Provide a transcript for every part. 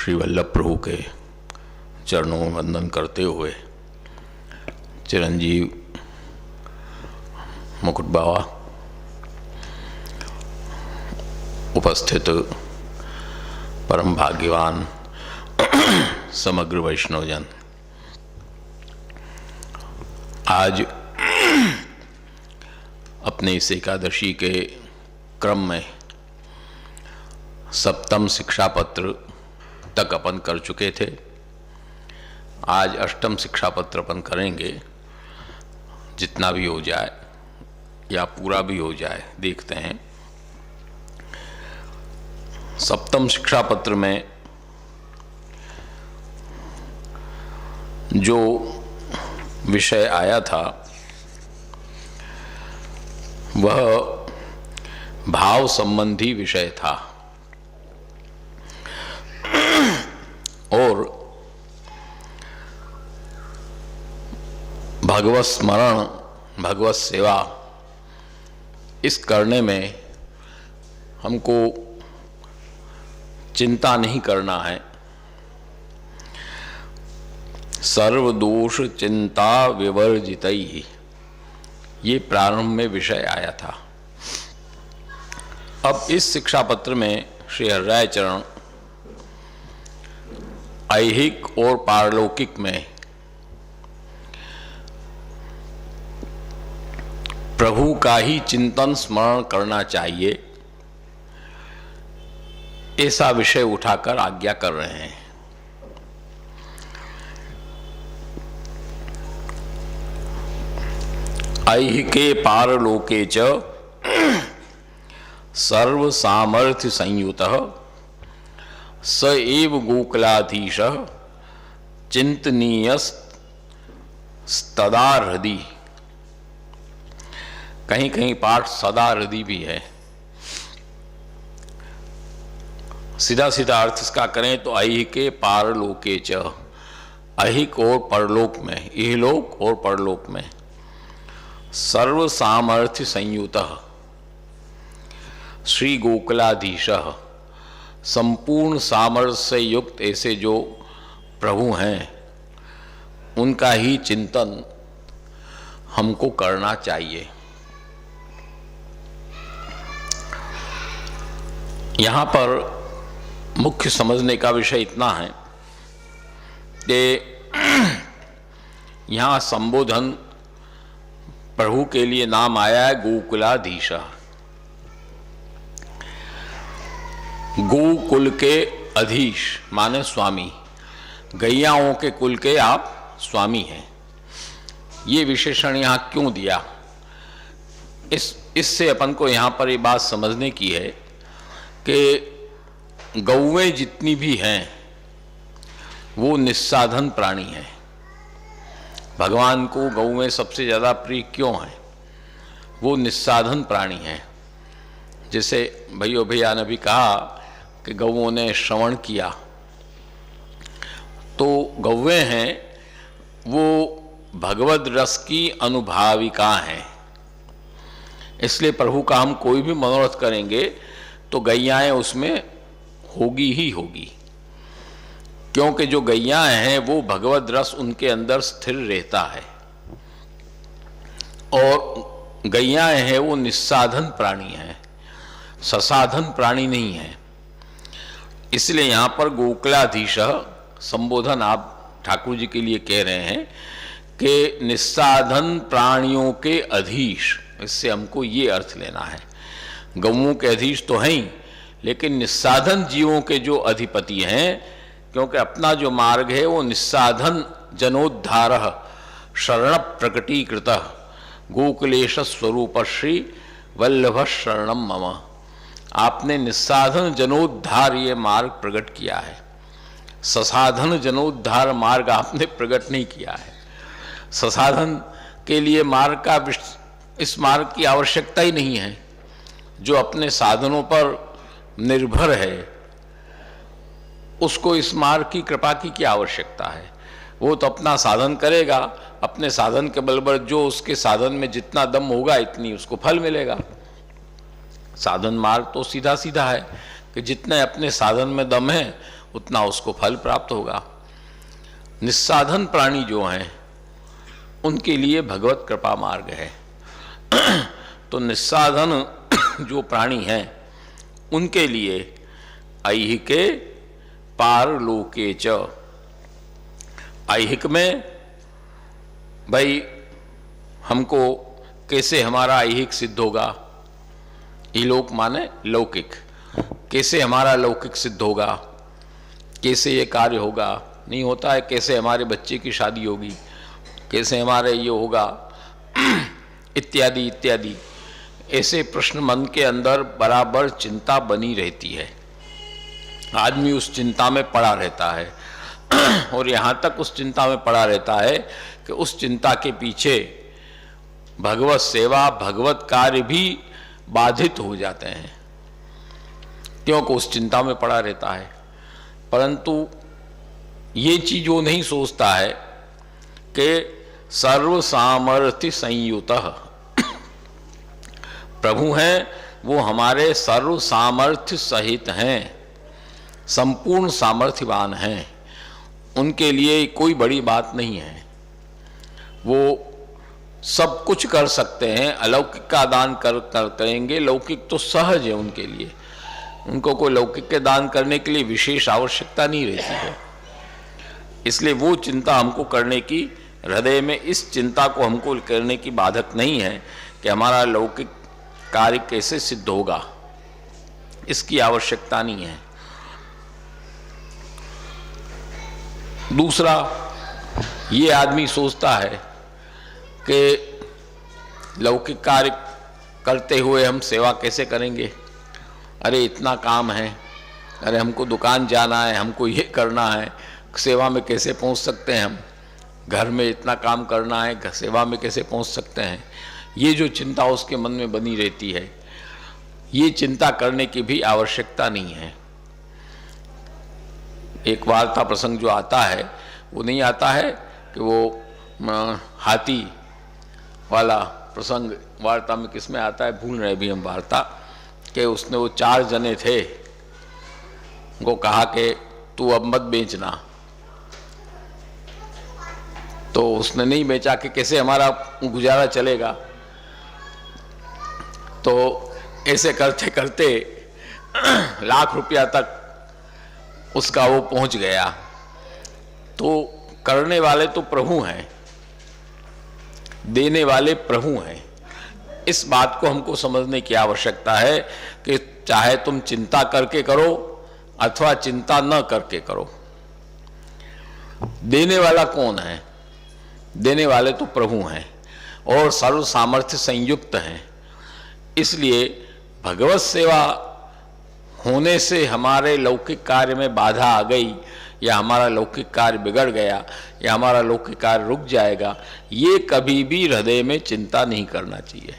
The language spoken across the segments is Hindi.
श्री वल्लभ प्रभु के चरणों में वंदन करते हुए चिरंजीव मुकुट बाबा, उपस्थित परम भाग्यवान समग्र वैष्णवजन, आज अपने इस एकादशी के क्रम में सप्तम शिक्षा पत्र तक अपन कर चुके थे। आज अष्टम शिक्षा पत्र अपन करेंगे। जितना भी हो जाए या पूरा भी हो जाए, देखते हैं। सप्तम शिक्षा पत्र में जो विषय आया था वह भाव संबंधी विषय था और भगवत स्मरण, भगवत सेवा इस करने में हमको चिंता नहीं करना है। सर्वदोष चिंता विवर्जितैः, ये प्रारंभ में विषय आया था। अब इस शिक्षा पत्र में श्री हरिराय चरण ऐहिक और पारलौकिक में प्रभु का ही चिंतन स्मरण करना चाहिए, ऐसा विषय उठाकर आज्ञा कर रहे हैं। ऐहिके पारलोके च सर्व सामर्थ्य संयुतः स एव गोकुलाधीशः चिंतनीयस्तदा हृदि। कहीं कहीं पाठ सदा हृदि भी है। सीधा सीधा अर्थ इसका करें तो ऐहिके पारलोके च, ऐहिक और परलोक में, इहलोक और परलोक में सर्व सामर्थ्य संयुतः श्री गोकुलाधीशः, संपूर्ण सामर्थ्य से युक्त ऐसे जो प्रभु हैं उनका ही चिंतन हमको करना चाहिए। यहाँ पर मुख्य समझने का विषय इतना है कि यहाँ संबोधन प्रभु के लिए नाम आया है गोकुलाधीश। गोकुल के अधीश माने स्वामी, गैयाओं के कुल के आप स्वामी हैं। ये विशेषण यहाँ क्यों दिया, इससे अपन को यहाँ पर ये बात समझने की है कि गौएं जितनी भी हैं वो निस्साधन प्राणी हैं। भगवान को गौएं सबसे ज़्यादा प्रिय क्यों हैं? वो निस्साधन प्राणी हैं। जैसे भैया भैया ने भी कहा कि गौओं ने श्रवण किया, तो गौएं हैं वो भगवद रस की अनुभाविका हैं। इसलिए प्रभु का हम कोई भी मनोरथ करेंगे तो गैयाएं उसमें होगी ही होगी, क्योंकि जो गैयाएं हैं वो भगवद रस उनके अंदर स्थिर रहता है। और गैयाएं हैं वो निस्साधन प्राणी हैं, ससाधन प्राणी नहीं है। इसलिए यहाँ पर गोकुलाधीश संबोधन आप ठाकुर जी के लिए कह रहे हैं कि निस्साधन प्राणियों के अधीश। इससे हमको ये अर्थ लेना है, गौओं के अधीश तो हैं ही, लेकिन निस्साधन जीवों के जो अधिपति हैं, क्योंकि अपना जो मार्ग है वो निस्साधन जनोद्धार शरण प्रकटीकृत गोकुलेश स्वरूप श्री वल्लभ शरणम मम। आपने निस्साधन जनोद्धार ये मार्ग प्रकट किया है, ससाधन जनोद्धार मार्ग आपने प्रकट नहीं किया है। ससाधन के लिए मार्ग का, इस मार्ग की आवश्यकता ही नहीं है। जो अपने साधनों पर निर्भर है उसको इस मार्ग की कृपा की क्या आवश्यकता है? वो तो अपना साधन करेगा, अपने साधन के बल पर जो उसके साधन में जितना दम होगा इतनी उसको फल मिलेगा। साधन मार्ग तो सीधा सीधा है कि जितने अपने साधन में दम है उतना उसको फल प्राप्त होगा। निस्साधन प्राणी जो हैं उनके लिए भगवत कृपा मार्ग है। तो निस्साधन जो प्राणी हैं उनके लिए ऐहिके पारलोके च, ऐहिक में भाई हमको कैसे हमारा ऐहिक सिद्ध होगा, इलोक माने लौकिक, कैसे हमारा लौकिक सिद्ध होगा, कैसे ये कार्य होगा, नहीं होता है, कैसे हमारे बच्चे की शादी होगी, कैसे हमारे ये होगा, इत्यादि इत्यादि ऐसे प्रश्न मन के अंदर बराबर चिंता बनी रहती है। आदमी उस चिंता में पड़ा रहता है और यहाँ तक उस चिंता में पड़ा रहता है कि उस चिंता के पीछे भगवत सेवा भगवत कार्य भी बाधित हो जाते हैं, क्योंकि उस चिंता में पड़ा रहता है। परंतु ये चीज वो नहीं सोचता है कि सर्व सामर्थ्य संयुतः प्रभु हैं, वो हमारे सर्व सामर्थ्य सहित हैं, संपूर्ण सामर्थ्यवान हैं, उनके लिए कोई बड़ी बात नहीं है, वो सब कुछ कर सकते हैं। अलौकिक का दान करेंगे, लौकिक तो सहज है उनके लिए, उनको कोई लौकिक के दान करने के लिए विशेष आवश्यकता नहीं रहती है। इसलिए वो चिंता हमको करने की, हृदय में इस चिंता को हमको करने की बाधक नहीं है कि हमारा लौकिक कार्य कैसे सिद्ध होगा, इसकी आवश्यकता नहीं है। दूसरा, ये आदमी सोचता है कि लौकिक कार्य करते हुए हम सेवा कैसे करेंगे, अरे इतना काम है, अरे हमको दुकान जाना है, हमको ये करना है, सेवा में कैसे पहुंच सकते हैं हम, घर में इतना काम करना है, सेवा में कैसे पहुंच सकते हैं। ये जो चिंता उसके मन में बनी रहती है, ये चिंता करने की भी आवश्यकता नहीं है। एक वार्ता प्रसंग जो आता है वो नहीं आता है कि वो हाथी वाला प्रसंग वार्ता में किसमें आता है, भूल रहे भी हम वार्ता, कि उसने वो 4 जने थे, उनको कहा कि तू अब मत बेचना, तो उसने नहीं बेचा कि कैसे हमारा गुजारा चलेगा। तो ऐसे करते करते लाख रुपया तक उसका वो पहुंच गया। तो करने वाले तो प्रभु हैं, देने वाले प्रभु हैं। इस बात को हमको समझने की आवश्यकता है कि चाहे तुम चिंता करके करो अथवा चिंता न करके करो, देने वाला कौन है, देने वाले तो प्रभु हैं और सर्व सामर्थ्य संयुक्त हैं। इसलिए भगवत सेवा होने से हमारे लौकिक कार्य में बाधा आ गई या हमारा लौकिक कार्य बिगड़ गया या हमारा लौकिक कार्य रुक जाएगा, ये कभी भी हृदय में चिंता नहीं करना चाहिए।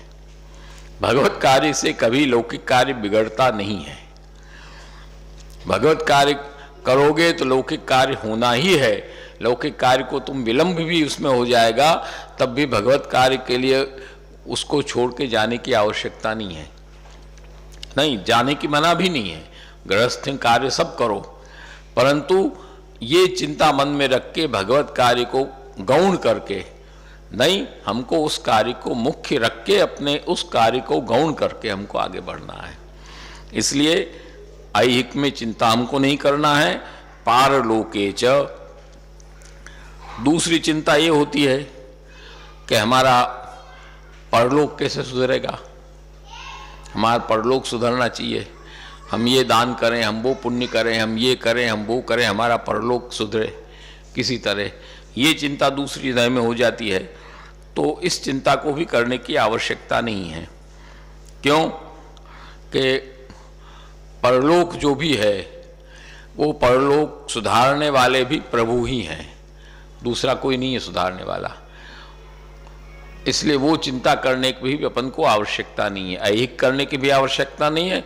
भगवत कार्य से कभी लौकिक कार्य बिगड़ता नहीं है। भगवत कार्य करोगे तो लौकिक कार्य होना ही है। लौकिक कार्य को तुम विलंब भी उसमें हो जाएगा, तब भी भगवत कार्य के लिए उसको छोड़ के जाने की आवश्यकता नहीं है। नहीं, जाने की मना भी नहीं है, गृहस्थ कार्य सब करो, परंतु ये चिंता मन में रख के भगवत कार्य को गौण करके नहीं, हमको उस कार्य को मुख्य रख के अपने उस कार्य को गौण करके हमको आगे बढ़ना है। इसलिए ऐहिक में चिंता हमको नहीं करना है। पारलोके च, दूसरी चिंता ये होती है कि हमारा परलोक कैसे सुधरेगा, हमारा परलोक सुधरना चाहिए, हम ये दान करें, हम वो पुण्य करें, हम ये करें, हम वो करें, हमारा परलोक सुधरे किसी तरह, ये चिंता दूसरी हृदय में हो जाती है। तो इस चिंता को भी करने की आवश्यकता नहीं है। क्यों कि परलोक जो भी है वो परलोक सुधारने वाले भी प्रभु ही हैं, दूसरा कोई नहीं है सुधारने वाला। इसलिए वो चिंता करने की भी अपन को आवश्यकता नहीं है, ऐहिक करने की भी आवश्यकता नहीं है,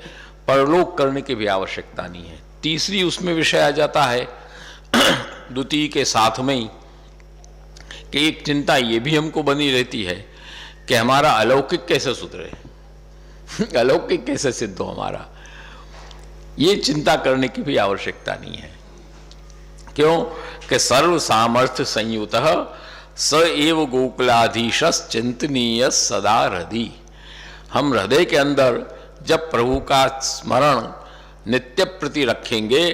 परलोक करने की भी आवश्यकता नहीं है। तीसरी उसमें विषय आ जाता है द्वितीय के साथ में ही कि एक चिंता ये भी हमको बनी रहती है कि हमारा अलौकिक कैसे सुधरे अलौकिक कैसे सिद्ध हो हमारा, ये चिंता करने की भी आवश्यकता नहीं है। क्यों कि सर्व सामर्थ्य संयुतः स एव गोकुलाधीश चिंतनीय सदा हृदय। हम हृदय के अंदर जब प्रभु का स्मरण नित्य प्रति रखेंगे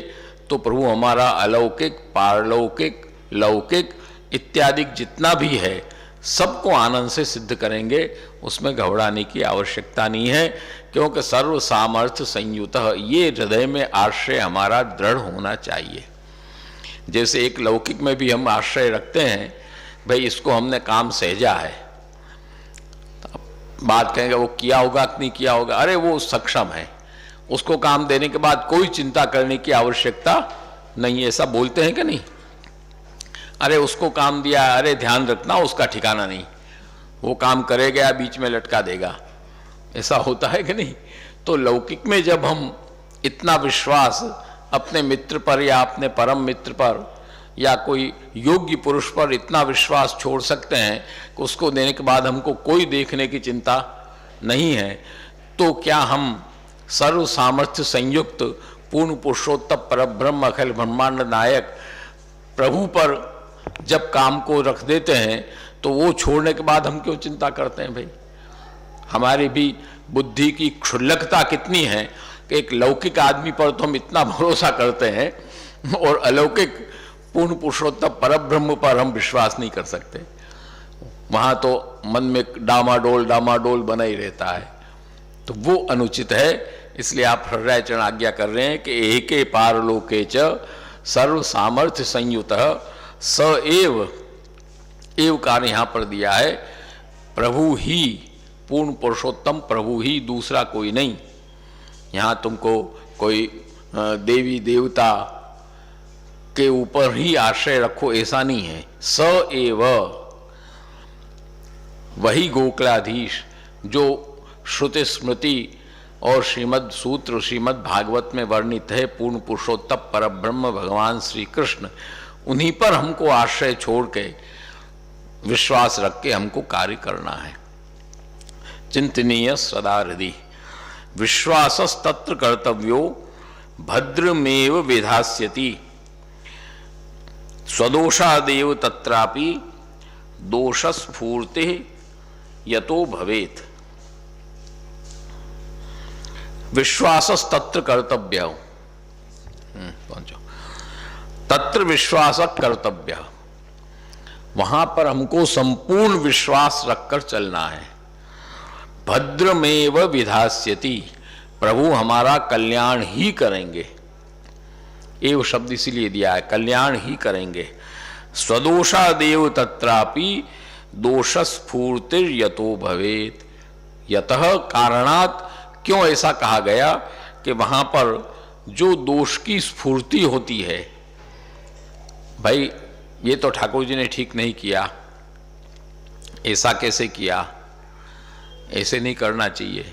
तो प्रभु हमारा अलौकिक, पारलौकिक, लौकिक इत्यादि जितना भी है सबको आनंद से सिद्ध करेंगे। उसमें घबराने की आवश्यकता नहीं है, क्योंकि सर्व सामर्थ्य संयुतः, ये हृदय में आश्रय हमारा दृढ़ होना चाहिए। जैसे एक लौकिक में भी हम आश्रय रखते हैं, भाई इसको हमने काम सहेजा है, बात कहेंगे वो किया होगा कि नहीं किया होगा, अरे वो सक्षम है, उसको काम देने के बाद कोई चिंता करने की आवश्यकता नहीं है, ऐसा बोलते हैं कि नहीं? अरे उसको काम दिया, अरे ध्यान रखना उसका ठिकाना नहीं, वो काम करेगा बीच में लटका देगा, ऐसा होता है कि नहीं? तो लौकिक में जब हम इतना विश्वास अपने मित्र पर या अपने परम मित्र पर या कोई योग्य पुरुष पर इतना विश्वास छोड़ सकते हैं कि उसको देने के बाद हमको कोई देखने की चिंता नहीं है, तो क्या हम सर्व सामर्थ्य संयुक्त पूर्ण पुरुषोत्तम परब्रह्म अखिल ब्रह्मांड नायक प्रभु पर जब काम को रख देते हैं तो वो छोड़ने के बाद हम क्यों चिंता करते हैं? भाई हमारी भी बुद्धि की क्षुल्लकता कितनी है कि एक लौकिक आदमी पर तो हम इतना भरोसा करते हैं और अलौकिक पूर्ण पुरुषोत्तम परब्रह्म पर हम विश्वास नहीं कर सकते। वहां तो मन में डामाडोल बना ही रहता है, तो वो अनुचित है। इसलिए आप हृदयाचरण आज्ञा कर रहे हैं कि एके पारलोके च सर्व सामर्थ्य संयुतः स एव कार्य यहां पर दिया है, प्रभु ही पूर्ण पुरुषोत्तम, प्रभु ही, दूसरा कोई नहीं। यहां तुमको कोई देवी देवता के ऊपर ही आश्रय रखो ऐसा नहीं है। स एव, वही गोकुलाधीश जो श्रुति स्मृति और श्रीमद् सूत्र श्रीमद् भागवत में वर्णित है, पूर्ण पुरुषोत्तम परब्रह्म भगवान श्री कृष्ण, उन्हीं पर हमको आश्रय छोड़ के विश्वास रख के हमको कार्य करना है। चिंतनीय सदा हृदय, विश्वासस तत्र कर्तव्यो भद्रमेव विधास्यति, स्वदोषादेव तत्रापि दोषस्फूर्ति यतो भवेत्। विश्वासस तत्र कर्तव्य, पहुंचो, तत्र विश्वास कर्तव्य, वहां पर हमको संपूर्ण विश्वास रखकर चलना है। भद्रमेव विधास्यति, प्रभु हमारा कल्याण ही करेंगे, एव शब्द इसीलिए दिया है, कल्याण ही करेंगे। स्वदोषादेव तत्रापि दोषस्फूर्तिर यतो भवेत्, यतः कारणात्, क्यों ऐसा कहा गया कि वहां पर जो दोष की स्फूर्ति होती है, भाई ये तो ठाकुर जी ने ठीक नहीं किया, ऐसा कैसे किया, ऐसे नहीं करना चाहिए।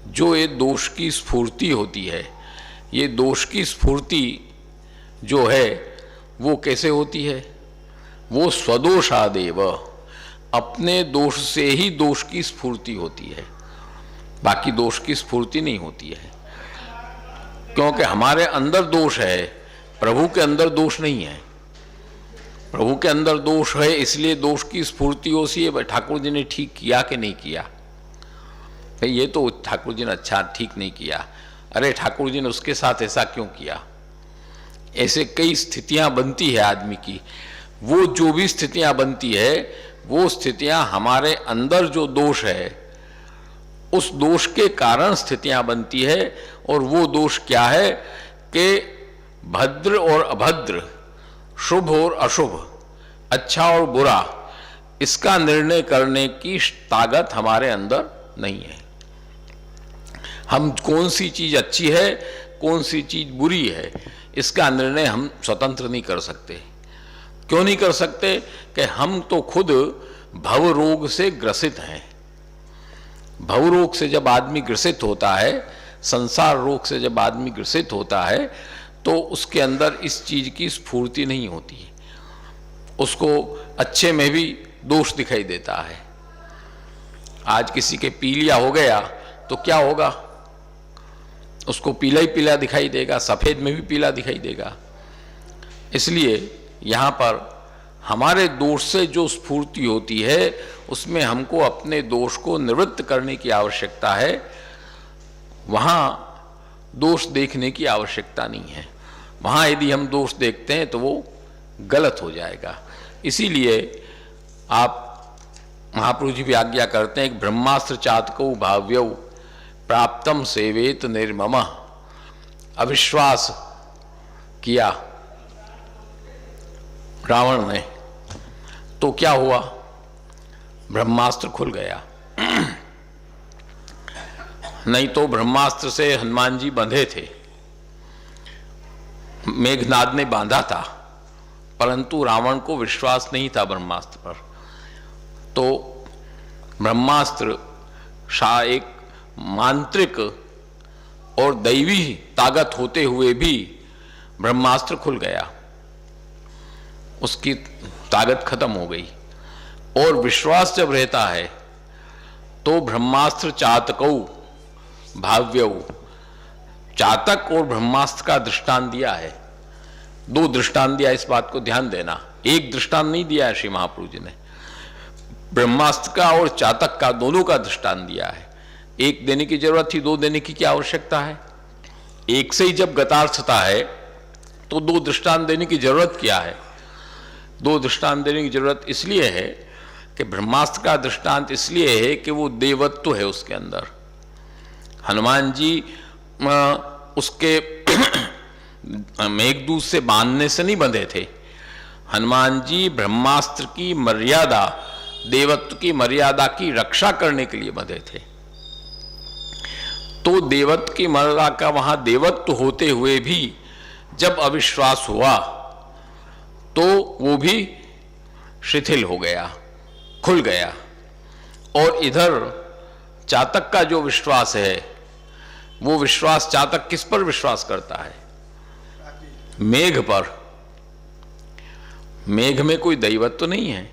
जो ये दोष की स्फूर्ति होती है, ये दोष की स्फूर्ति जो है वो कैसे होती है? वो स्वदोषादेव, अपने दोष से ही दोष की स्फूर्ति होती है, बाकी दोष की स्फूर्ति नहीं होती है। क्योंकि हमारे अंदर दोष है, प्रभु के अंदर दोष नहीं है। प्रभु के अंदर दोष है इसलिए दोष की स्फूर्ति होती है, ठाकुर जी ने ठीक किया कि नहीं किया, भाई ये तो ठाकुर जी ने अच्छा ठीक नहीं किया, अरे ठाकुर जी ने उसके साथ ऐसा क्यों किया। ऐसे कई स्थितियां बनती है आदमी की। वो जो भी स्थितियां बनती है वो स्थितियां हमारे अंदर जो दोष है उस दोष के कारण स्थितियां बनती है। और वो दोष क्या है कि भद्र और अभद्र, शुभ और अशुभ, अच्छा और बुरा, इसका निर्णय करने की ताकत हमारे अंदर नहीं है। हम कौन सी चीज अच्छी है कौन सी चीज बुरी है इसका निर्णय हम स्वतंत्र नहीं कर सकते। क्यों नहीं कर सकते? कि हम तो खुद भव रोग से ग्रसित हैं। भव रोग से जब आदमी ग्रसित होता है, संसार रोग से जब आदमी ग्रसित होता है, तो उसके अंदर इस चीज की स्फूर्ति नहीं होती है। उसको अच्छे में भी दोष दिखाई देता है। आज किसी के पीलिया हो गया तो क्या होगा? उसको पीला ही पीला दिखाई देगा, सफेद में भी पीला दिखाई देगा। इसलिए यहाँ पर हमारे दोष से जो स्फूर्ति होती है उसमें हमको अपने दोष को निवृत्त करने की आवश्यकता है, वहाँ दोष देखने की आवश्यकता नहीं है। वहाँ यदि हम दोष देखते हैं तो वो गलत हो जाएगा। इसीलिए आप महाप्रभु जी भी आज्ञा करते हैं कि ब्रह्मास्त्र चातको भाव्यौ प्राप्तम सेवेत निर्मम। अविश्वास किया रावण ने तो क्या हुआ, ब्रह्मास्त्र खुल गया। नहीं तो ब्रह्मास्त्र से हनुमान जी बंधे थे, मेघनाद ने बांधा था, परंतु रावण को विश्वास नहीं था ब्रह्मास्त्र पर। तो ब्रह्मास्त्र एक मांत्रिक और दैवी ताकत होते हुए भी ब्रह्मास्त्र खुल गया, उसकी ताकत खत्म हो गई। और विश्वास जब रहता है तो ब्रह्मास्त्र चातकौ भाव्यौ, चातक और ब्रह्मास्त्र का दृष्टांत दिया है। दो दृष्टांत दिया, इस बात को ध्यान देना। एक दृष्टांत नहीं दिया है श्री महाप्रभु जी ने, ब्रह्मास्त्र का और चातक का दोनों का दृष्टांत दिया है। एक देने की जरूरत थी, दो देने की क्या आवश्यकता है? एक से ही जब गतार्थता है तो दो दृष्टांत देने की जरूरत क्या है? दो दृष्टांत देने की जरूरत इसलिए है कि ब्रह्मास्त्र का दृष्टांत इसलिए है कि वो देवत्व है उसके अंदर। हनुमान जी उसके मेघदूत से बांधने से नहीं बंधे थे, हनुमान जी ब्रह्मास्त्र की मर्यादा, देवत्व की मर्यादा की रक्षा करने के लिए बंधे थे। तो देवत्व की मर्यादा का वहां देवत्व होते हुए भी जब अविश्वास हुआ तो वो भी शिथिल हो गया, खुल गया। और इधर चातक का जो विश्वास है, वो विश्वास चातक किस पर विश्वास करता है? मेघ पर। मेघ में कोई दैवत्व तो नहीं है,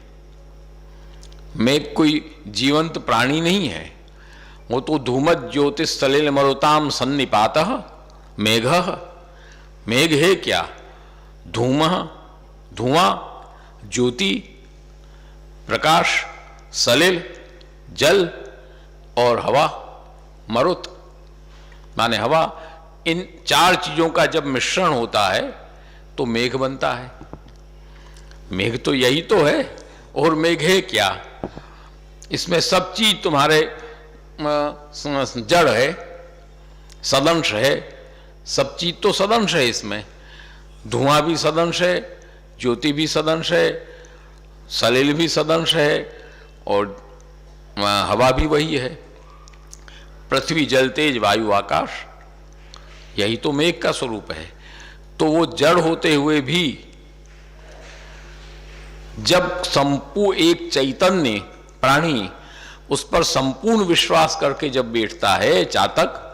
मेघ कोई जीवंत प्राणी नहीं है, वो तो धूमत ज्योतिष सलिल मरुताम सन्निपातः मेघः। मेघ है क्या? धूमः, धुआं, ज्योति, प्रकाश, सलिल, जल और हवा, मरुत माने हवा। इन चार चीजों का जब मिश्रण होता है तो मेघ बनता है। मेघ तो यही तो है, और मेघ है क्या? इसमें सब चीज तुम्हारे जड़ है, सदंश है, सब चीज तो सदंश है। इसमें धुआं भी सदंश है, ज्योति भी सदंश है, सलिल भी सदंश है, और हवा भी वही है। पृथ्वी, जल, तेज, वायु, आकाश, यही तो मेघ का स्वरूप है। तो वो जड़ होते हुए भी जब एक चैतन्य प्राणी उस पर संपूर्ण विश्वास करके जब बैठता है चातक,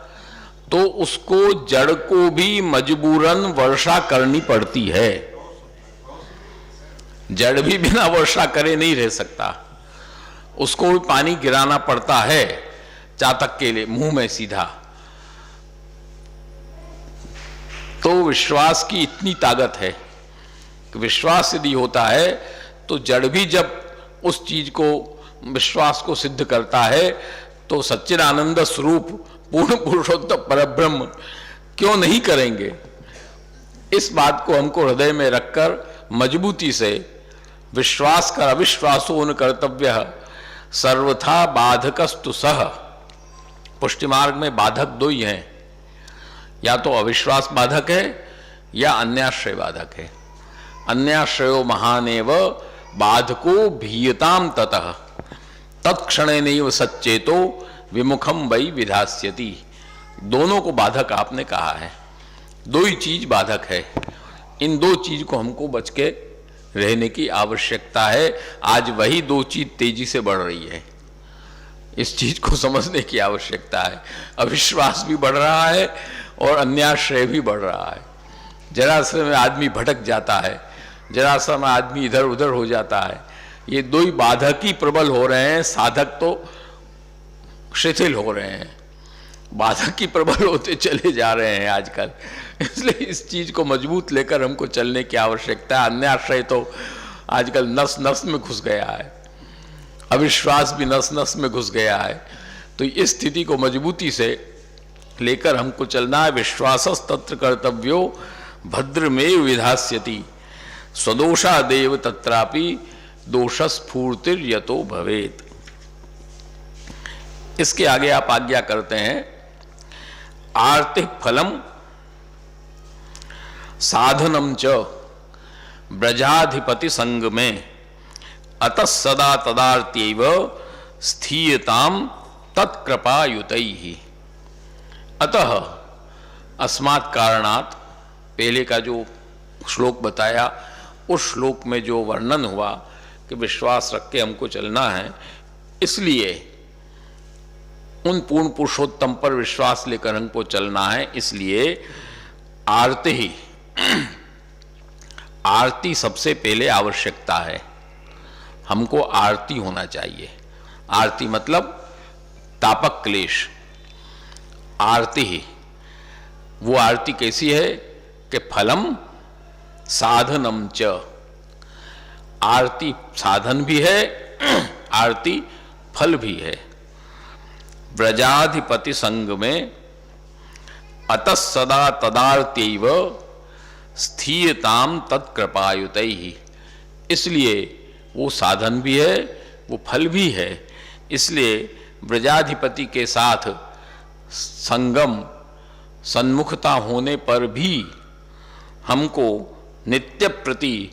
तो उसको जड़ को भी मजबूरन वर्षा करनी पड़ती है। जड़ भी बिना वर्षा करे नहीं रह सकता, उसको भी पानी गिराना पड़ता है चातक के लिए, मुंह में सीधा। तो विश्वास की इतनी ताकत है कि विश्वास यदि होता है तो जड़ भी जब उस चीज को, विश्वास को सिद्ध करता है, तो सच्चिदानंद स्वरूप पूर्ण पुरुषोत्तम परब्रह्म क्यों नहीं करेंगे? इस बात को हमको हृदय में रखकर मजबूती से विश्वास कर अविश्वासो न कर्तव्य सर्वथा बाधकस्तु सह। पुष्टि मार्ग में बाधक दो ही हैं, या तो अविश्वास बाधक है या अन्याश्रय बाधक है। अन्याश्रयो महानेव बाधको भीयताम ततः तत्क्षणेनैव सच्चेतो विमुखम वै विधास्यति। दोनों को बाधक आपने कहा है, दो ही चीज बाधक है। इन दो चीज को हमको बच के रहने की आवश्यकता है। आज वही दो चीज तेजी से बढ़ रही है, इस चीज को समझने की आवश्यकता है। अविश्वास भी बढ़ रहा है और अन्याश्रय भी बढ़ रहा है। जरा से में आदमी भटक जाता है, जरा सा में आदमी इधर उधर हो जाता है। ये दो ही बाधक ही प्रबल हो रहे हैं, साधक तो शिथिल हो रहे हैं। बाधक ही प्रबल होते चले जा रहे हैं आजकल। इसलिए इस चीज को मजबूत लेकर हमको चलने की आवश्यकता है। अन्य आश्रय तो आजकल नस नस में घुस गया है, अविश्वास भी नस नस में घुस गया है। तो इस स्थिति को मजबूती से लेकर हमको चलना है। विश्वासस तत्र कर्तव्यो भद्रमेव विधास्यति स्वदोषा देव तत्रापि दोषस्फूर्तिर यतो भवेत। इसके आगे आप आज्ञा करते हैं, आर्ति फलम साधनम च ब्रजाधिपति संग में अतः सदा तदार्त्यैव स्थीयताम तत्कृपायुतैहि। अतः अस्मात् कारणात्, पहले का जो श्लोक बताया उस श्लोक में जो वर्णन हुआ कि विश्वास रख के हमको चलना है, इसलिए उन पूर्ण पुरुषोत्तम पर विश्वास लेकर हमको चलना है। इसलिए आरती ही आरती सबसे पहले आवश्यकता है। हमको आरती होना चाहिए। आरती मतलब तापक क्लेश। आरती ही वो आरती कैसी है कि फलम साधनम च, आरती साधन भी है, आरती फल भी है। ब्रजाधिपति संग में अतः सदा तदार्त्यैव स्थीयताम तत्कृपायुतैहि। इसलिए वो साधन भी है, वो फल भी है। इसलिए ब्रजाधिपति के साथ संगम सन्मुखता होने पर भी हमको नित्य प्रति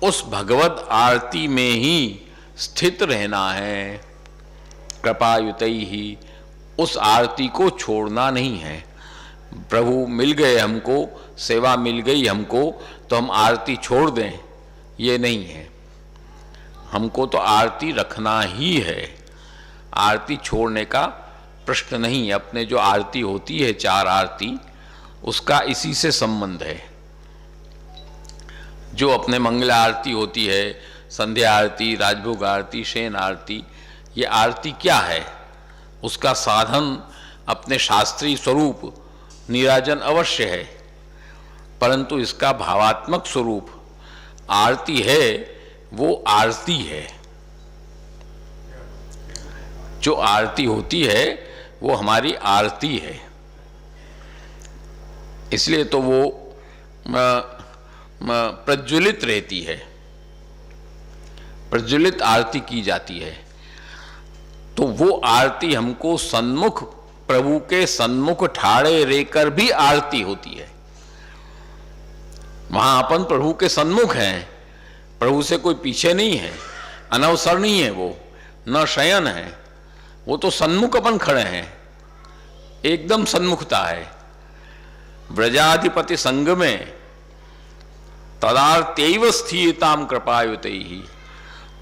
उस भगवत आरती में ही स्थित रहना है। कृपायुतैहि, उस आरती को छोड़ना नहीं है। प्रभु मिल गए हमको, सेवा मिल गई हमको, तो हम आरती छोड़ दें, ये नहीं है। हमको तो आरती रखना ही है, आरती छोड़ने का प्रश्न नहीं है। अपने जो आरती होती है, चार आरती, उसका इसी से संबंध है। जो अपने मंगला आरती होती है, संध्या आरती, राजभोग आरती, शयन आरती, ये आरती क्या है? उसका साधन अपने शास्त्रीय स्वरूप नीराजन अवश्य है, परंतु इसका भावात्मक स्वरूप आरती है, वो आरती है। जो आरती होती है वो हमारी आरती है। इसलिए तो वो प्रज्वलित रहती है, प्रज्वलित आरती की जाती है। तो वो आरती हमको सन्मुख, प्रभु के सन्मुख ठाड़े रहकर भी आरती होती है। वहां अपन प्रभु के सन्मुख हैं, प्रभु से कोई पीछे नहीं है, अनवसर नहीं है, वो न शयन है, वो तो सन्मुख अपन खड़े हैं, एकदम सन्मुखता है। ब्रजाधिपति संग में तदार्त्यैव स्थीयताम कृपायुतैहि,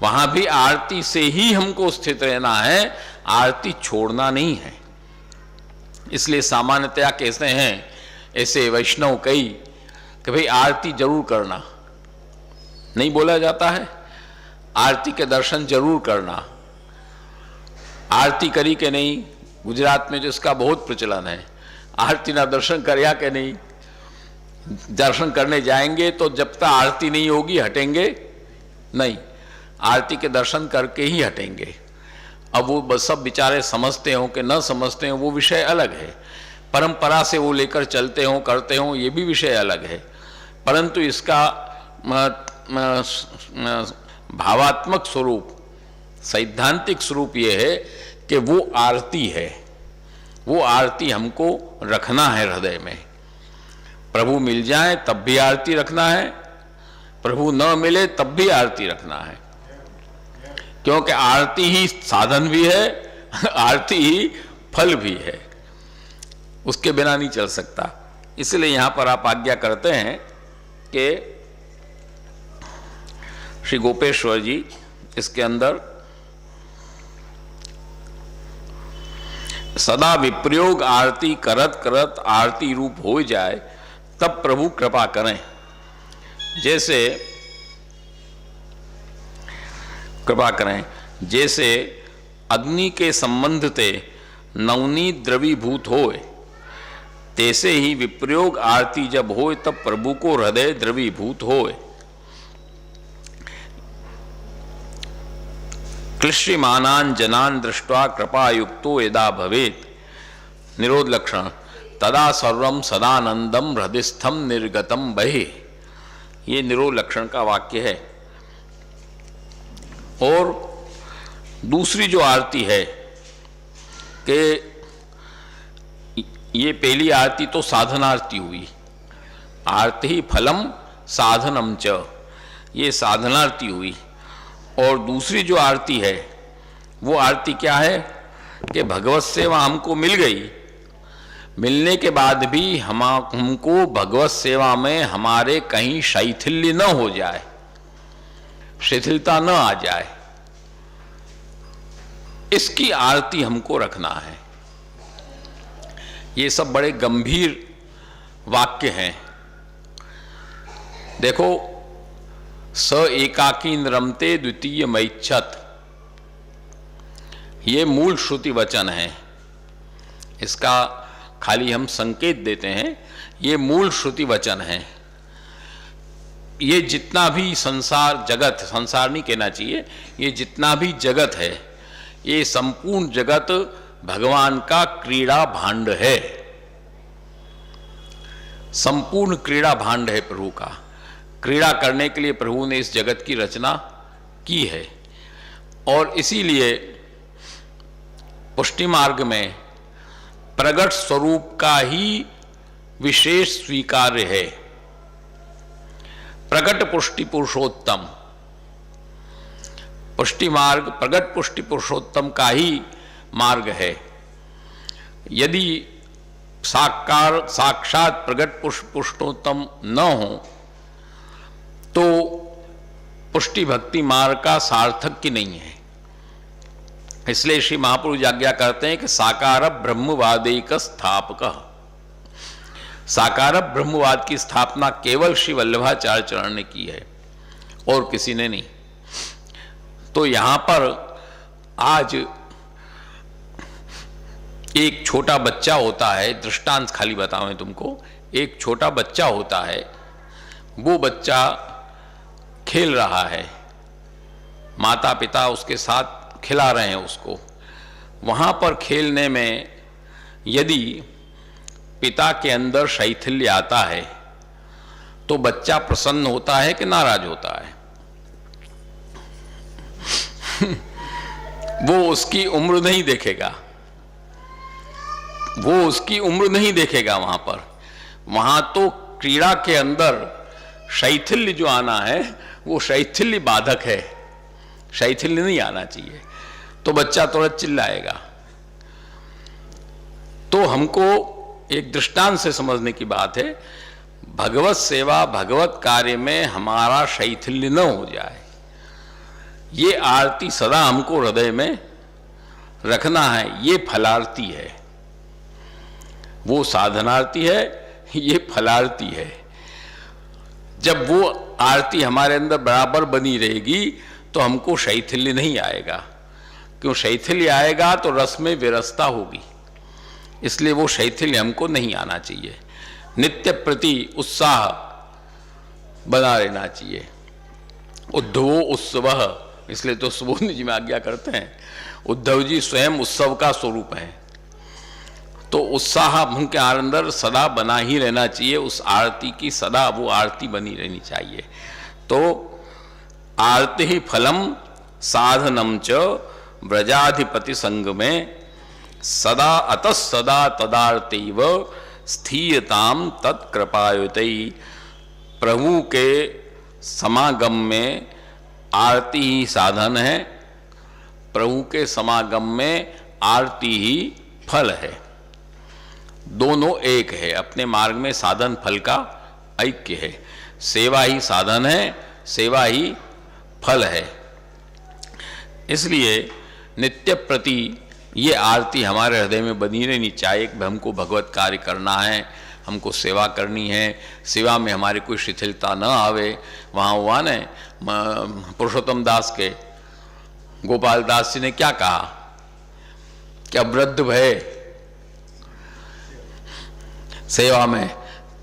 वहां भी आरती से ही हमको स्थित रहना है, आरती छोड़ना नहीं है। इसलिए सामान्यतया कहते हैं ऐसे वैष्णव कई कि भाई आरती जरूर करना, नहीं बोला जाता है, आरती के दर्शन जरूर करना। आरती करी के नहीं, गुजरात में जो इसका बहुत प्रचलन है, आरती ना दर्शन करया के नहीं। दर्शन करने जाएंगे तो जब तक आरती नहीं होगी हटेंगे नहीं, आरती के दर्शन करके ही हटेंगे। अब वो सब बेचारे समझते हो कि न समझते हो, वो विषय अलग है। परंपरा से वो लेकर चलते हो, करते हो, ये भी विषय अलग है। परंतु इसका भावात्मक स्वरूप, सैद्धांतिक स्वरूप ये है कि वो आरती है। वो आरती हमको रखना है हृदय में। प्रभु मिल जाए तब भी आरती रखना है, प्रभु न मिले तब भी आरती रखना है, क्योंकि आरती ही साधन भी है, आरती ही फल भी है, उसके बिना नहीं चल सकता। इसलिए यहां पर आप आज्ञा करते हैं कि श्री गोपेश्वर जी इसके अंदर सदा विप्रयोग आरती करत करत आरती रूप हो जाए तब प्रभु कृपा करें। जैसे कृपा करें, जैसे अग्नि के संबंध ते नवनीत द्रवीभूत होए, तैसे ही विप्रयोग आरती जब होए तब प्रभु को हृदय द्रवीभूत होए। क्लिश्यमानान् जनान् दृष्ट्वा कृपायुक्तो यदा भवेत्, निरोध लक्षण, तदा सर्वं सदानंदम हृदयस्थम निर्गतम बहे। ये निरोध लक्षण का वाक्य है। और दूसरी जो आरती है कि ये पहली आरती तो साधनारती हुई, आरती फलम साधनम च, ये साधनारती हुई। और दूसरी जो आरती है वो आरती क्या है कि भगवत सेवा हमको मिल गई, मिलने के बाद भी हमको भगवत सेवा में हमारे कहीं शैथिल्य न हो जाए, शिथिलता न आ जाए, इसकी आरती हमको रखना है। ये सब बड़े गंभीर वाक्य हैं। देखो, स एकाकीन रमते द्वितीय मैच्छत, ये मूल श्रुति वचन है। इसका खाली हम संकेत देते हैं, ये मूल श्रुति वचन है। ये जितना भी संसार जगत, संसार नहीं कहना चाहिए, ये जितना भी जगत है, ये संपूर्ण जगत भगवान का क्रीड़ा भांड है। संपूर्ण क्रीड़ा भांड है प्रभु का। क्रीड़ा करने के लिए प्रभु ने इस जगत की रचना की है। और इसीलिए पुष्टि मार्ग में प्रगट स्वरूप का ही विशेष स्वीकार्य है। प्रगट पुष्टि पुरुषोत्तम, पुष्टि मार्ग प्रगट पुष्टि पुरुषोत्तम का ही मार्ग है। यदि साक्षात प्रगट पुरुषोत्तम न हो तो पुष्टि भक्ति मार्ग का सार्थक्य नहीं है। इसलिए श्री महापुरुष आज्ञा करते हैं कि साकार ब्रह्मवादेक स्थापक, साकार ब्रह्मवाद की स्थापना केवल श्री वल्लभाचार्य चरण ने की है और किसी ने नहीं। तो यहां पर आज एक छोटा बच्चा होता है, दृष्टांत खाली बताऊं तुमको, एक छोटा बच्चा होता है, वो बच्चा खेल रहा है, माता पिता उसके साथ खिला रहे हैं उसको। वहां पर खेलने में यदि पिता के अंदर शैथिल्य आता है तो बच्चा प्रसन्न होता है कि नाराज होता है? वो उसकी उम्र नहीं देखेगा, वो उसकी उम्र नहीं देखेगा वहां पर। वहां तो क्रीड़ा के अंदर शैथिल्य जो आना है वो शैथिल्य बाधक है, शैथिल्य नहीं आना चाहिए। तो बच्चा तुरंत चिल्लाएगा। तो हमको एक दृष्टांत से समझने की बात है, भगवत सेवा भगवत कार्य में हमारा शैथिल्य न हो जाए, ये आरती सदा हमको हृदय में रखना है। ये फलारती है, वो साधनारती है, ये फलारती है। जब वो आरती हमारे अंदर बराबर बनी रहेगी तो हमको शैथिल्य नहीं आएगा। क्यों शैथिल्य आएगा तो रस में विरसता होगी, इसलिए वो शैथिल्य हमको नहीं आना चाहिए। नित्य प्रति उत्साह बना रहना चाहिए। उद्धवो उत्सव, इसलिए तो सुबोध जी में आज्ञा करते हैं, उद्धव जी स्वयं उत्सव का स्वरूप है। तो उत्साह उनके अंदर सदा बना ही रहना चाहिए, उस आरती की सदा वो आरती बनी रहनी चाहिए। तो आरती ही फलम साधनम च व्रजाधिपति संग में सदा अतः सदा तदार्तैव स्थीयताम तत्कृपायुतै। प्रभु के समागम में आरती ही साधन है, प्रभु के समागम में आरती ही फल है। दोनों एक है, अपने मार्ग में साधन फल का ऐक्य है। सेवा ही साधन है, सेवा ही फल है। इसलिए नित्य प्रति ये आरती हमारे हृदय में बनी रहनी चाहिए कि हमको भगवत कार्य करना है, हमको सेवा करनी है, सेवा में हमारी कोई शिथिलता न आवे। वहाँ हुआ न पुरुषोत्तम दास के गोपाल दास जी ने क्या कहा कि वृद्ध भय सेवा में,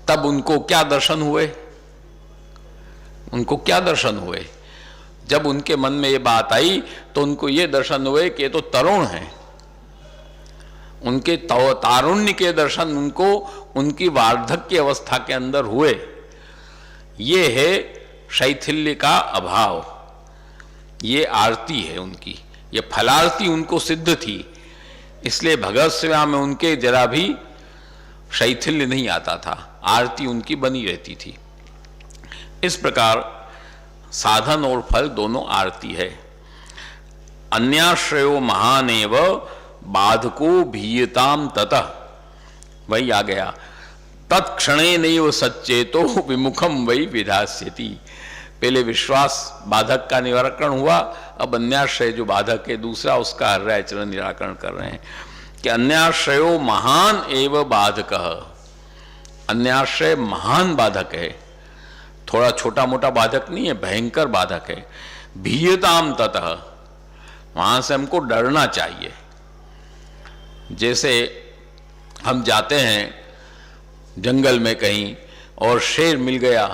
तब उनको क्या दर्शन हुए? उनको क्या दर्शन हुए? जब उनके मन में ये बात आई तो उनको ये दर्शन हुए कि ये तो तरुण हैं। उनके तारुण्य के दर्शन उनको उनकी वार्धक्य अवस्था के अंदर हुए। ये है शैथिल्य का अभाव, ये आरती है उनकी, ये फलारती उनको सिद्ध थी। इसलिए भगवत सेवा में उनके जरा भी शैथिल्य नहीं आता था, आरती उनकी बनी रहती थी। इस प्रकार साधन और फल दोनों आरती है। अन्याश्रयो महानेव बाधको भीयताम ततः, वही आ गया, तत्क्षणे नैव सच्चेतो विमुखम वही विधास्यति। पहले विश्वास बाधक का निराकरण हुआ, अब अन्याश्रय जो बाधक है दूसरा, उसका हर्याचरण निराकरण कर रहे हैं कि अन्याश्रयो महान एव बाधकः। अन्याश्रय महान बाधक है, थोड़ा छोटा मोटा बाधक नहीं है, भयंकर बाधक है। भीयताम ततः, वहां से हमको डरना चाहिए। जैसे हम जाते हैं जंगल में कहीं और शेर मिल गया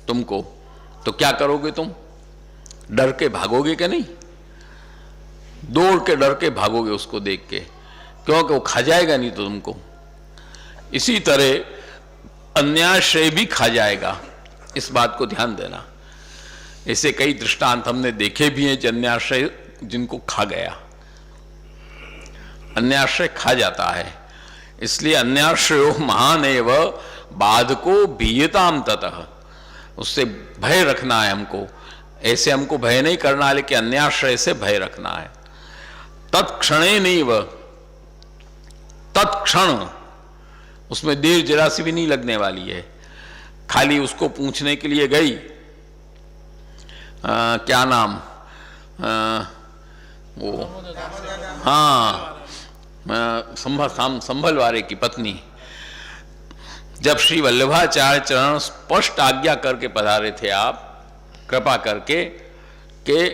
तुमको, तो क्या करोगे तुम? डर के भागोगे क्या? नहीं, दौड़ के डर के भागोगे उसको देख के, क्योंकि वो खा जाएगा नहीं तो तुमको। इसी तरह अन्याश्रय भी खा जाएगा, इस बात को ध्यान देना। ऐसे कई दृष्टांत हमने देखे भी हैं, अन्याश्रय जिनको खा गया, अन्याश्रय खा जाता है। इसलिए अन्याश्रयो महान एव बाधको भीयताम ततः, उससे भय रखना है हमको। ऐसे हमको भय नहीं करना, लेकिन अन्याश्रय से भय रखना है। तत्क्षणे नैव, तत्क्षण, उसमें देर जरा सी भी नहीं लगने वाली है। खाली उसको पूछने के लिए गई, क्या नाम, वो हाँ, संभलवारे की पत्नी, जब श्री वल्लभाचार्य चरण स्पष्ट आज्ञा करके पधारे थे आप, कृपा करके के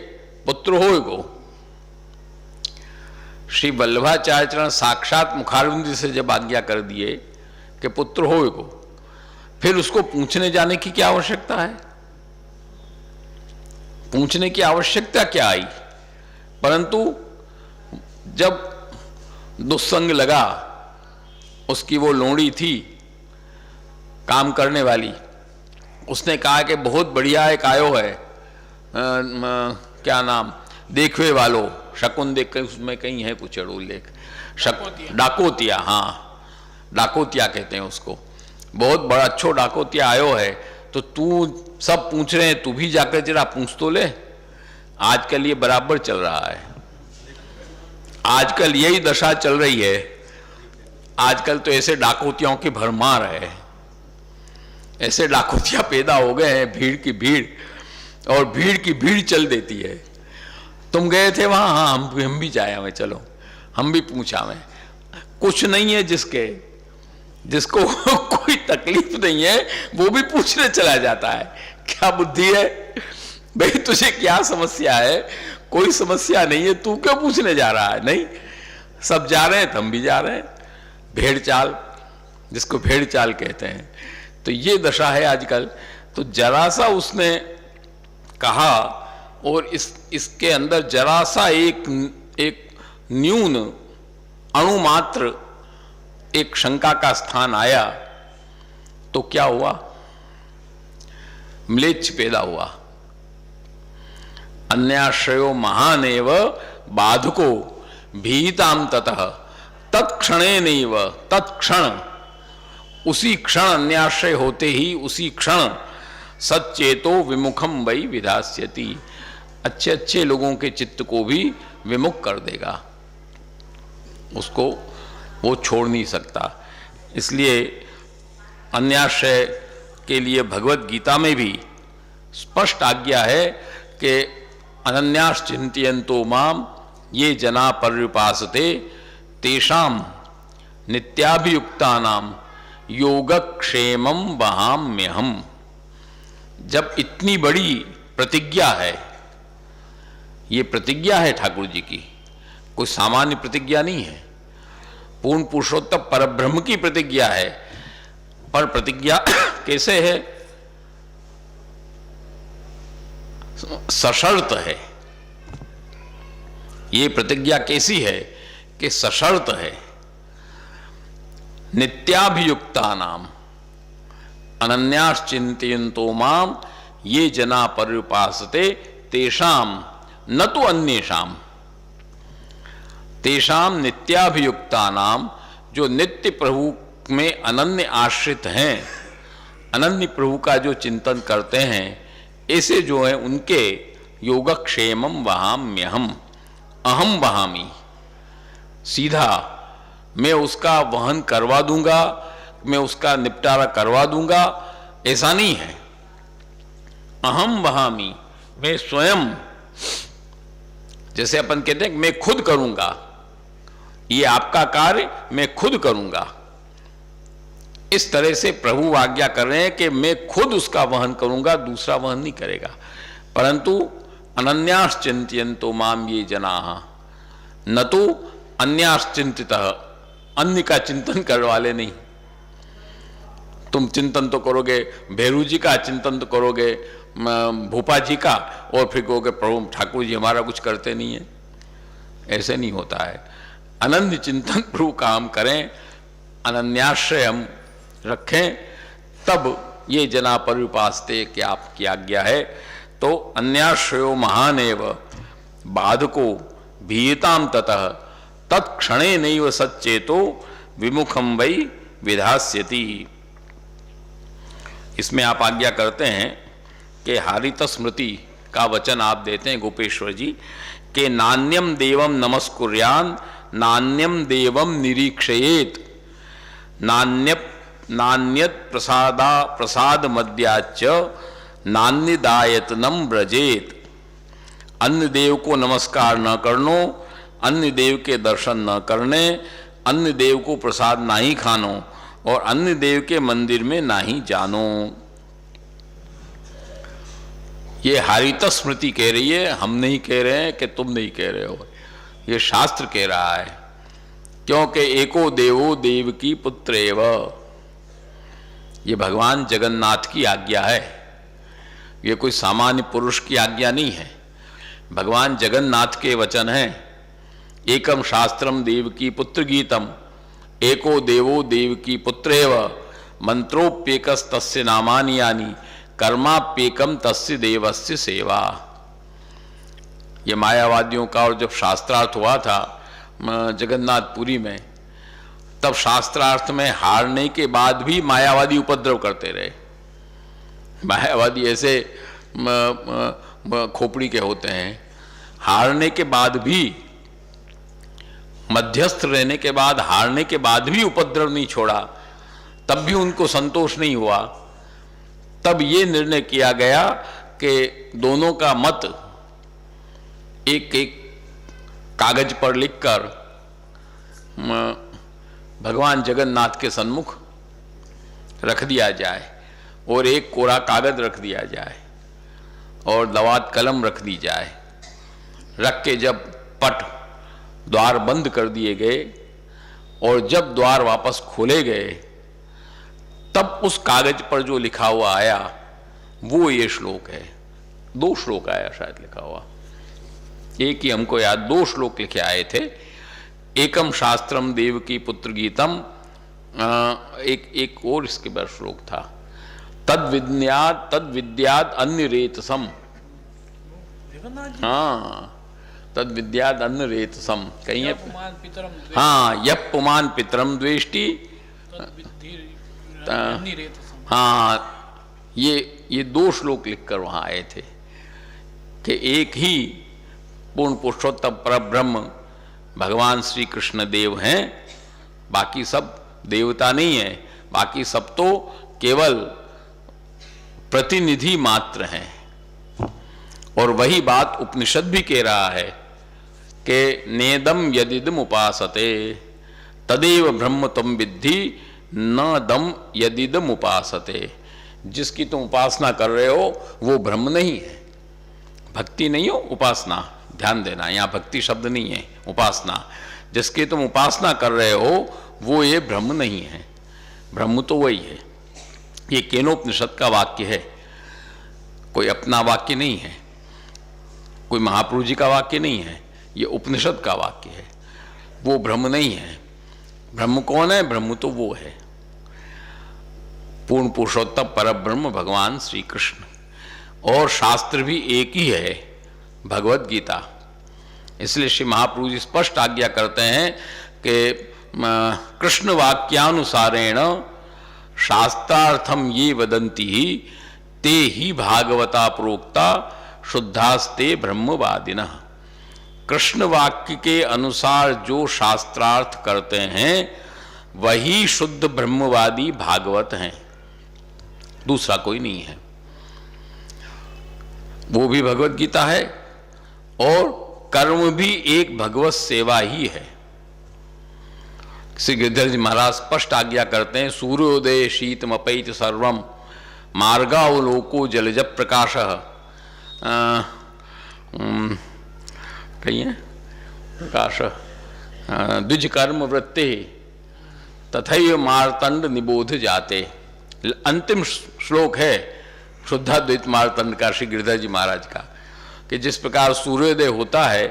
पुत्र होय को, श्री वल्लभाचार्य चरण साक्षात मुखारविंद से जब आज्ञा कर दिए कि पुत्र होय को, फिर उसको पूछने जाने की क्या आवश्यकता है? पूछने की आवश्यकता क्या आई? परंतु जब दुस्संग लगा, उसकी वो लोड़ी थी काम करने वाली, उसने कहा कि बहुत बढ़िया एक आयो है, क्या नाम, देखवे वालो, शकुन देख, उसमें कहीं है कुछ उल्लेख, डाकोतिया, हाँ डाकोतिया कहते हैं उसको, बहुत बड़ा अच्छो डाकोतिया आयो है, तो तू, सब पूछ रहे हैं, तू भी जाकर जरा पूछ तो ले। आजकल ये बराबर चल रहा है, आजकल यही दशा चल रही है। आजकल तो ऐसे डाकोतियों की भरमार है, ऐसे डाकोतिया पैदा हो गए हैं, भीड़ की भीड़, और भीड़ की भीड़ चल देती है। तुम गए थे वहां? हाँ, हम भी जाए हमें, चलो हम भी पूछा हमें। कुछ नहीं है जिसको कोई तकलीफ नहीं है वो भी पूछने चला जाता है। क्या बुद्धि है भाई, तुझे क्या समस्या है? कोई समस्या नहीं है, तू क्यों पूछने जा रहा है? नहीं, सब जा रहे हैं तो हम भी जा रहे हैं। भेड़ चाल, जिसको भेड़ चाल कहते हैं, तो ये दशा है आजकल। तो जरा सा उसने कहा और इसके अंदर जरा सा एक न्यून अणु मात्र एक शंका का स्थान आया, तो क्या हुआ? म्लेच्छ पैदा हुआ। अन्याश्रयो महानेव बाधको भीताम ततः तत्क्षणे नैव, तत्क्षण, उसी क्षण अन्याश्रय होते ही उसी क्षण सच्चेतो विमुखम वै विधास्यति, अच्छे अच्छे लोगों के चित्त को भी विमुख कर देगा, उसको वो छोड़ नहीं सकता। इसलिए अन्याश्रय के लिए भगवत गीता में भी स्पष्ट आज्ञा है कि अनन्याश्चिंतयन्तो माम ये जना पर्युपासते तेषाम नित्याभियुक्तानाम योगक्षेमम वहाम्यहम्। जब इतनी बड़ी प्रतिज्ञा है, ये प्रतिज्ञा है ठाकुर जी की, कोई सामान्य प्रतिज्ञा नहीं है, पूर्ण पुरुषोत्तम परब्रह्म की प्रतिज्ञा है। पर प्रतिज्ञा कैसे है? सशर्त है। ये प्रतिज्ञा कैसी है कि सशर्त है। नित्याभियुक्ता नाम अनन्याश्चिंतयन्तो माम ये जना पर्युपासते तेषाम न तो अन्येषाम। तेषाम नित्याभियुक्ता नाम, जो नित्य प्रभु में अनन्य आश्रित हैं, अनन्य प्रभु का जो चिंतन करते हैं, ऐसे जो है उनके योगक्षेमम वहाम्यहम, अहम वहामी। सीधा मैं उसका वहन करवा दूंगा, मैं उसका निपटारा करवा दूंगा, ऐसा नहीं है। अहम वहामी, मैं स्वयं, जैसे अपन कहते हैं मैं खुद करूंगा, ये आपका कार्य मैं खुद करूंगा। इस तरह से प्रभु आज्ञा कर रहे हैं कि मैं खुद उसका वहन करूंगा, दूसरा वहन नहीं करेगा। परंतु अनन्याश्चिंतयन्तो माम ये जनाः, न तो अन्याश्चिंतितः, अन्य का चिंतन करने वाले नहीं। तुम चिंतन तो करोगे, भैरू जी का चिंतन तो करोगे, भूपा जी का, और फिर कहोगे प्रभु ठाकुर जी हमारा कुछ करते नहीं है। ऐसे नहीं होता है। अनन्य चिंतन प्रभु का हम करें, अनन्याश्रय हम रखें, तब ये जना पर्युपासते कि आपकी आज्ञा है। तो अन्याश्रयो महान एव बाधको भीयताम ततः तत्क्षणे नैव सच्चेतो विमुखम वै विधास्यति। इसमें आप आज्ञा करते हैं कि हारित स्मृति का वचन आप देते हैं गोपेश्वर जी के नान्यम देवम नमस्कुर्यान नान्यम देवम निरीक्षयेत नान्यत प्रसाद मद्याच नान्यदायतनम ब्रजेत। अन्य देव को नमस्कार न करनो, अन्य देव के दर्शन न करने, अन्य देव को प्रसाद ना ही खानो, और अन्य देव के मंदिर में ना ही जानो। ये हारित स्मृति कह रही है, हम नहीं कह रहे हैं कि तुम नहीं कह रहे हो, ये शास्त्र कह रहा है। क्योंकि एको देवो देव की पुत्र एव, ये भगवान जगन्नाथ की आज्ञा है, ये कोई सामान्य पुरुष की आज्ञा नहीं है। भगवान जगन्नाथ के वचन हैं। एकम शास्त्रम देव की पुत्र गीतम, एको देवो देव की पुत्रेव, मंत्रोप्येकस तस्य नामानि यानि, कर्माप्येकम तस्य देवस्य सेवा। ये मायावादियों का, और जब शास्त्रार्थ हुआ था जगन्नाथपुरी में, तब शास्त्रार्थ में हारने के बाद भी मायावादी उपद्रव करते रहे। मायावादी ऐसे खोपड़ी के होते हैं, हारने के बाद भी, मध्यस्थ रहने के बाद, हारने के बाद भी उपद्रव नहीं छोड़ा, तब भी उनको संतोष नहीं हुआ। तब ये निर्णय किया गया कि दोनों का मत एक एक कागज पर लिखकर भगवान जगन्नाथ के सन्मुख रख दिया जाए, और एक कोरा कागज रख दिया जाए, और लवात कलम रख दी जाए। रख के जब पट द्वार बंद कर दिए गए, और जब द्वार वापस खोले गए, तब उस कागज पर जो लिखा हुआ आया वो ये श्लोक है। 2 श्लोक आया शायद लिखा हुआ, एक ही हमको याद, 2 श्लोक लिखे आए थे। एकम शास्त्रम देव की पुत्र गीतम, एक और इसके बाद श्लोक था, तद विद्यात अन्य रेतसम। हाँ, तद विद्यात अन्य रेतसम कहीं है। हाँ, यप पुमान पितरम द्वेष्टि। हाँ, ये 2 श्लोक लिखकर वहां आए थे कि एक ही पूर्ण पुरुषोत्तम परब्रह्म भगवान श्री कृष्ण देव हैं, बाकी सब देवता नहीं है, बाकी सब तो केवल प्रतिनिधि मात्र हैं। और वही बात उपनिषद भी कह रहा है कि नेदम यदिदम उपासते तदेव ब्रह्म तम विद्धि न दम यदिदम उपासते। जिसकी तुम उपासना कर रहे हो वो ब्रह्म नहीं है, भक्ति नहीं हो, उपासना। ध्यान देना, यहाँ भक्ति शब्द नहीं है, उपासना। जिसकी तुम उपासना कर रहे हो वो ये ब्रह्म नहीं है, ब्रह्म तो वही है। ये केनोपनिषद का वाक्य है, कोई अपना वाक्य नहीं है, कोई महापुरुष जी का वाक्य नहीं है, ये उपनिषद का वाक्य है। वो ब्रह्म नहीं है। ब्रह्म कौन है? ब्रह्म तो वो है पूर्ण पुरुषोत्तम परब्रह्म भगवान श्री कृष्ण। और शास्त्र भी एक ही है, भगवत गीता। इसलिए श्री महाप्रभु जी स्पष्ट आज्ञा करते हैं कि कृष्ण वाक्यानुसारेण शास्त्रार्थम ये वदंती ते ही भागवता प्रोक्ता शुद्धास्ते ब्रह्मवादिनः। कृष्ण वाक्य के अनुसार जो शास्त्रार्थ करते हैं वही शुद्ध ब्रह्मवादी भागवत हैं, दूसरा कोई नहीं है। वो भी भगवत गीता है और कर्म भी एक भगवत सेवा ही है। श्री गिरधर जी महाराज स्पष्ट आज्ञा करते हैं, सूर्योदय शीतमपैत सर्वम मार्गावलोको जलज प्रकाश। कही है प्रकाश द्विज कर्म वृत्ति तथैव मार्तंड निबोध जाते। अंतिम श्लोक है शुद्धाद्वैत मार्तंड का, श्री गिरधर जी महाराज का, कि जिस प्रकार सूर्योदय होता है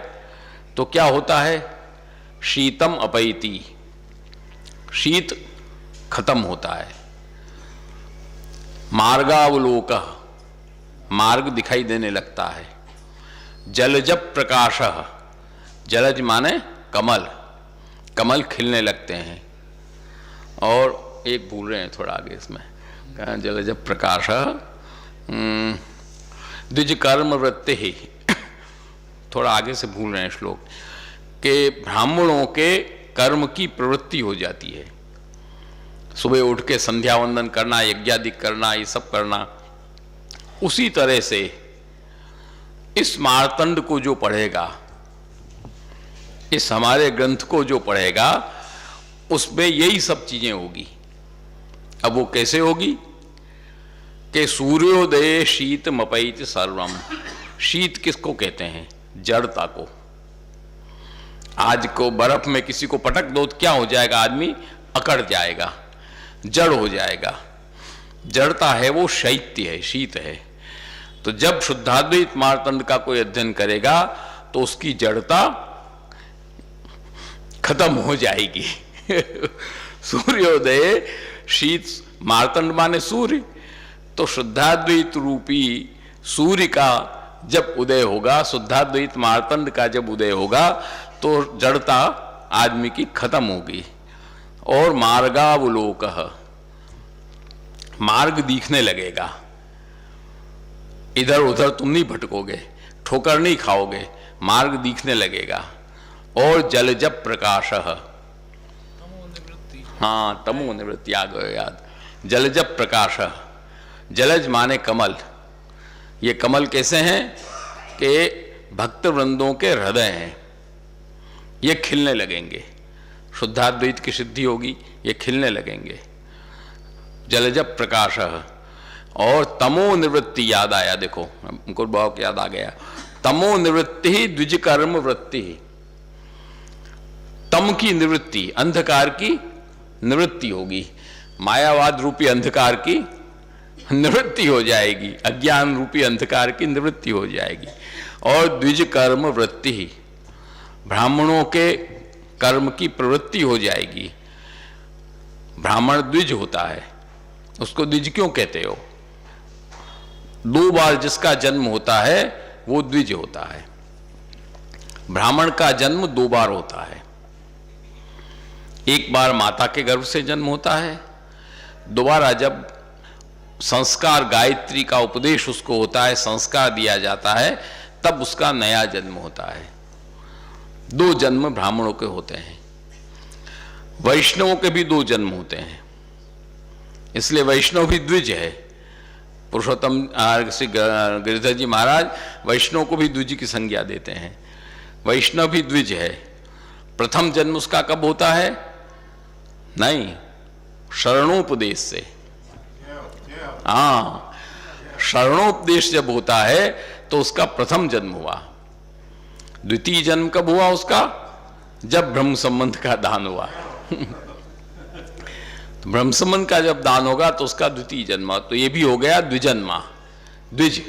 तो क्या होता है? शीतम अपैति, शीत खत्म होता है। मार्गावलोक, मार्ग दिखाई देने लगता है। जलज प्रकाश, जलज माने कमल, कमल खिलने लगते हैं। और एक भूल रहे हैं थोड़ा आगे इसमें, जलज प्रकाश द्विज कर्म वृत्ति ही, थोड़ा आगे से भूल रहे हैं श्लोक, के ब्राह्मणों के कर्म की प्रवृत्ति हो जाती है। सुबह उठ के संध्या वंदन करना, यज्ञादिक करना, ये सब करना। उसी तरह से इस मार्तंड को जो पढ़ेगा, इस हमारे ग्रंथ को जो पढ़ेगा, उसमें यही सब चीजें होगी। अब वो कैसे होगी? कि सूर्योदय शीत मपैत सर्वम। शीत किसको कहते हैं? जड़ता को। आज को बर्फ में किसी को पटक दो तो क्या हो जाएगा? आदमी अकड़ जाएगा, जड़ हो जाएगा। जड़ता है वो शैत्य है, शीत है। तो जब शुद्धाद्वैत मार्तंड का कोई अध्ययन करेगा तो उसकी जड़ता खत्म हो जाएगी। सूर्योदय शीत, मार्तंड माने सूर्य, तो शुद्धाद्वैत रूपी सूर्य का जब उदय होगा, शुद्धाद्वैत मार्तंड का जब उदय होगा, तो जड़ता आदमी की खत्म होगी। और मार्गावलोकः, मार्ग दिखने लगेगा। इधर उधर तुम नहीं भटकोगे, ठोकर नहीं खाओगे, मार्ग दिखने लगेगा। और जलज प्रकाशः, हाँ तमो निवृत्ति आ गए याद। जलज प्रकाशः, जलज माने कमल। ये कमल कैसे हैं? कि भक्त वृंदों के हृदय हैं, ये खिलने लगेंगे। शुद्धाद्वैत की सिद्धि होगी, ये खिलने लगेंगे। जलज प्रकाशः। और तमो निवृत्ति याद आया, देखो मुकुट भाव को याद आ गया। तमो निवृत्ति ही द्विज कर्म वृत्ति ही। तम की निवृत्ति, अंधकार की निवृत्ति होगी। मायावाद रूपी अंधकार की निवृत्ति हो जाएगी, अज्ञान रूपी अंधकार की निवृत्ति हो जाएगी। और द्विज कर्म वृत्ति ही, ब्राह्मणों के कर्म की प्रवृत्ति हो जाएगी। ब्राह्मण द्विज होता है, उसको द्विज क्यों कहते हो? 2 बार जिसका जन्म होता है वो द्विज होता है। ब्राह्मण का जन्म 2 बार होता है। एक बार माता के गर्भ से जन्म होता है, दोबारा जब संस्कार गायत्री का उपदेश उसको होता है, संस्कार दिया जाता है, तब उसका नया जन्म होता है। 2 जन्म ब्राह्मणों के होते हैं। वैष्णवों के भी 2 जन्म होते हैं, इसलिए वैष्णव भी द्विज है। पुरुषोत्तम श्री गिरधर जी महाराज वैष्णव को भी द्विज की संज्ञा देते हैं। वैष्णव भी द्विज है। प्रथम जन्म उसका कब होता है? नहीं, शरणोपदेश से। हाँ, शरणोपदेश जब होता है तो उसका प्रथम जन्म हुआ। द्वितीय जन्म कब हुआ उसका? जब ब्रह्म संबंध का दान हुआ। तो ब्रह्म संबंध का जब दान होगा तो उसका द्वितीय जन्म, तो ये भी हो गया द्विजन्मा, द्विज।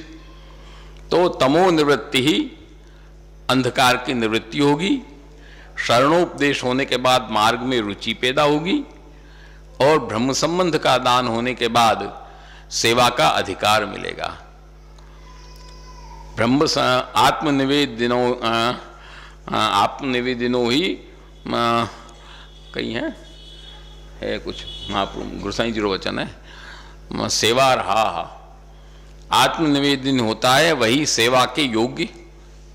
तो तमो निवृत्ति ही अंधकार की निवृत्ति होगी, शरणोपदेश होने के बाद मार्ग में रुचि पैदा होगी, और ब्रह्म संबंध का दान होने के बाद सेवा का अधिकार मिलेगा। ब्रह्म आत्मनिवेदिनो ही कहीं है कुछ महाप्रभु गुरुसाई जी वचन है, सेवा रहा आत्मनिवेदन होता है वही सेवा के योग्य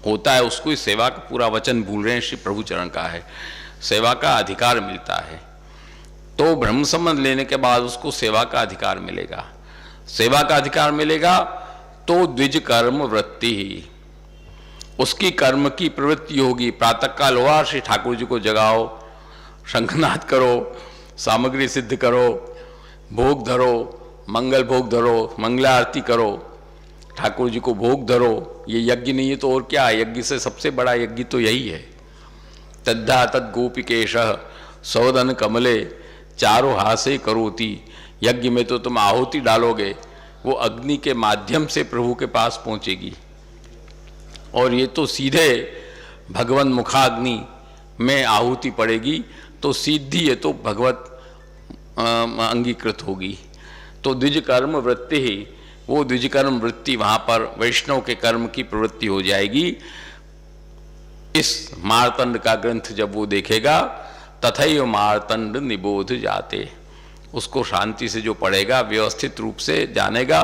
होता है, उसको इस सेवा का पूरा वचन भूल रहे हैं, श्री प्रभु चरण का है, सेवा का अधिकार मिलता है। तो ब्रह्म संबंध लेने के बाद उसको सेवा का अधिकार मिलेगा, सेवा का अधिकार मिलेगा तो द्विज कर्म वृत्ति ही, उसकी कर्म की प्रवृत्ति होगी। प्रातःकाल हुआ, श्री ठाकुर जी को जगाओ, शंखनाद करो, सामग्री सिद्ध करो, भोग धरो, मंगल भोग धरो, मंगला आरती करो, ठाकुर जी को भोग धरो। ये यज्ञ नहीं है तो और क्या है? यज्ञ से सबसे बड़ा यज्ञ तो यही है। तद्धा तद गोपिकेश सौदन कमले चारों हासे करोती, यज्ञ में तो तुम आहुति डालोगे, वो अग्नि के माध्यम से प्रभु के पास पहुंचेगी, और ये तो सीधे भगवन मुखाग्नि में आहुति पड़ेगी, तो सीधी ये तो भगवत अंगीकृत होगी। तो द्विज कर्म वृत्ति ही, वो द्विज कर्म वृत्ति वहाँ पर वैष्णव के कर्म की प्रवृत्ति हो जाएगी। इस मार्तंड का ग्रंथ जब वो देखेगा, तथैव मार्तंड निबोध जाते, उसको शांति से जो पढ़ेगा, व्यवस्थित रूप से जानेगा,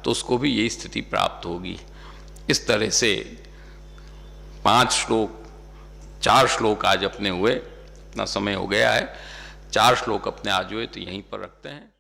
तो उसको भी यही स्थिति प्राप्त होगी। इस तरह से 5 श्लोक 4 श्लोक आज अपने हुए, इतना समय हो गया है, 4 श्लोक अपने आज हुए, तो यहीं पर रखते हैं।